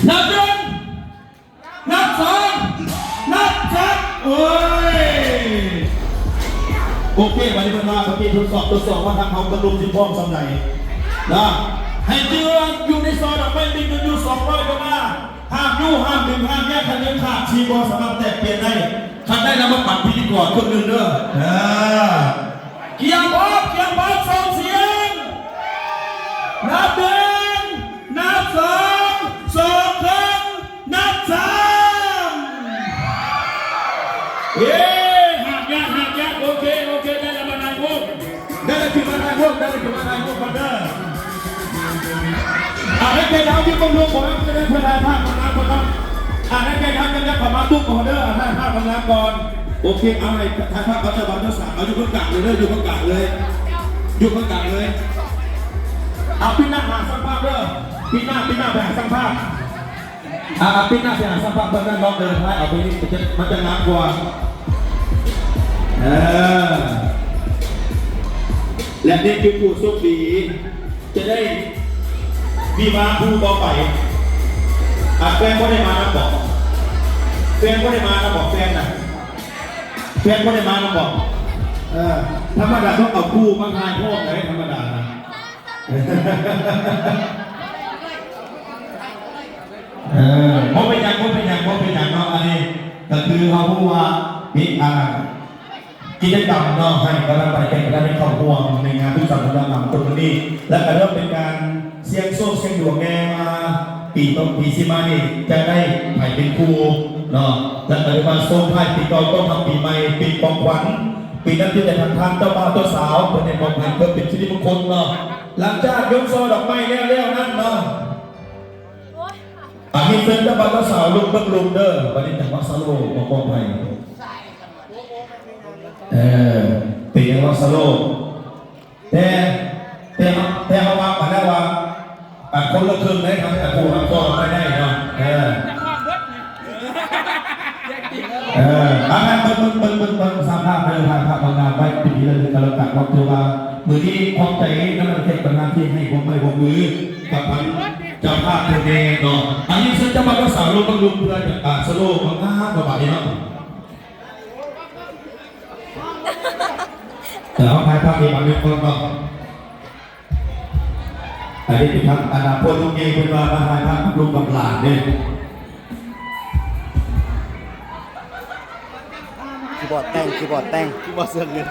นับหนึ่งนับสองนับสามโอ้ยโอเควันนี้เป็นมาเมื่อกี้ทดสอบว่าทางเขากระดุมสิบพ่องสำไหนนะให้เจืออยู่ในซอยดอกไม้ดินอยู่200 ดอลลาร์ห้ามยู่ห้ามดึงห้ามแยกคันเลี้ยงขาดชีบอสามารถแตกเปลี่ยนได้คันได้นำมาปั่นพิธีกรคนหนึ่งเด้อเกียร์บอสส่งเสียงนับหนึ่งนับสองส่งครั้งนับสามเย้หักยักโอเคได้แล้วมานายพวกได้แล้วคือมานายพวกมาเด้อให้แกทำที่ต้องรวมผมจะได้เพื่อถ่ายภาพของน้ำก่อนนะให้แกทำกันแล้วขอมาตุ๊กก่อนเด้อถ่ายภาพของน้ำก่อนโอเคเอาให้ถ่ายภาพเขาจะบังเจ้าสาวเอาอยู่ข้างกลางเลยอยู่ข้างกลางเลยเอาพี่หน้าหาสร้างภาพเด้อพี่หน้าไปหาสร้างภาพพี่หน้าไปหาสร้างภาพเพื่อนนั่งรอเดินท้ายเอาไปนี่มันจะงามกว่าและนี่คือผู้โชคดีจะได้มีมาผู้ต่อไปแฟนก็ได้มานะบอกแฟนก็ได้มานะบอกแฟนก็ได้มานะบอกธรรมดาต้องเอาคู่มาทายพ่อไหนธรรมดานะเพราะเป็นอย่างเนาะอันนี้ก็คือเขาพูดว่ามีกิจกรรมเนาะให้กำลังใจกันได้ในครอบครัวในงานที่สังคมนำตรงนี้และก็เริ่มเป็นการเสี่ยงโชคเสี่ยงดวงแง่มาปีซีมานี่จะได้ไผ่เป็นครูเนาะและปัจจุบันโซนไผ่ปีเก่าต้องทำปีใหม่ปีปองขวัญปีนั้นที่จะทำทานเจ้าบ่าวเจ้าสาวเป็นในปองขวัญเพื่อเป็นสิริมงคลเนาะหลังจากยกโซ่ดอกไม้แล้วนั่นเนาะอันนี้เป็นเจ้าบ่าวเจ้าสาวลุกเบิ้งลุกเด้อวันนี้จังหวัดสระบุรีปองไผ่เป็นยังว่าสโลแต่เขาว่ามาได้ว่าคนละครึ่งได้ครับแต่ผู้ทำก็ไม่ได้เนาะอาการเบิ่งสามภาพเลยภาพบางงานไว้ปีนี้เลยกระตักบอกเธอว่ามือที่ความใจนั่นมันเป็นปัญหาที่ให้ผมไม่ผมมือกับพันเจ้าภาพเธอเองเนาะอันนี้ซึ่งจะมาก็สาวลงบางลุงเพื่อนสโลบางงานกว่าบาทนี้เนาะแต่เขาถ่ายภาพนี้มาเป็นคนก็อันนี้เป็นทางอนาคตลูกเองเป็นมาถ่ายภาพลูกกับหลานเนี่ยคีย์บอร์ดแต่งคีย์บอร์ดเสื่อมเงิน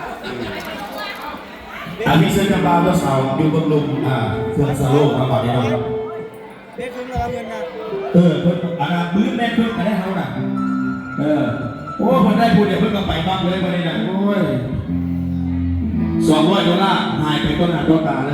อันนี้เสื้อกำลาเจ้าสาวอยู่บนลุงเสื้อสโลมาก่อนนี้เนาะเด็กขึ้นแล้วเงินนะเพิ่นอันนั้นบื้อแม่เพิ่นได้เท่าน่ะโอ้คนได้พูดเดี๋ยวเพิ่นก็ไปบ้างเลยวันนี้นะโอ้ย200 ดอลลาร์หายไปต้นหน้าต้นตาเลย